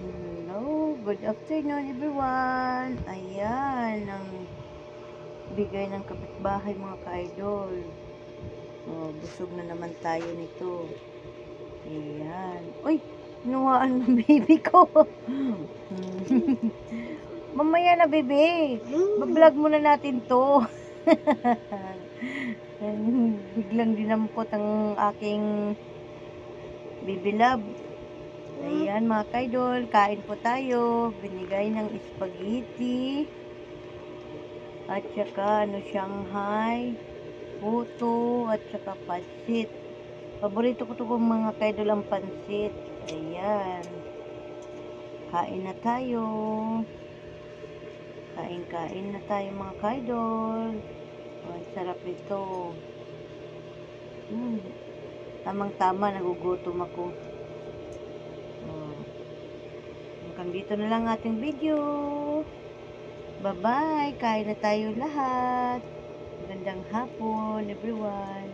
Hello, good afternoon everyone. Ayan, ang bigay ng kapitbahay mga ka-idol. Oh, busog na naman tayo nito. Ayan. Uy, kinuhaan ng baby ko. Mamaya na, baby. Bablog muna natin to. Biglang dinampot ang aking baby love. Ayan mga kaidol, kain po tayo. Binigay ng spaghetti at saka Shanghai, puto at saka pansit. Paborito ko to kung mga kaidol ang pansit. Ayan. Kain na tayo. Kain na tayo mga kaidol. Ang sarap ito. Tamang-tama, nagugutom ako. Hanggang dito na lang ating video. Bye-bye. Kain na tayo lahat. Magandang hapon, everyone.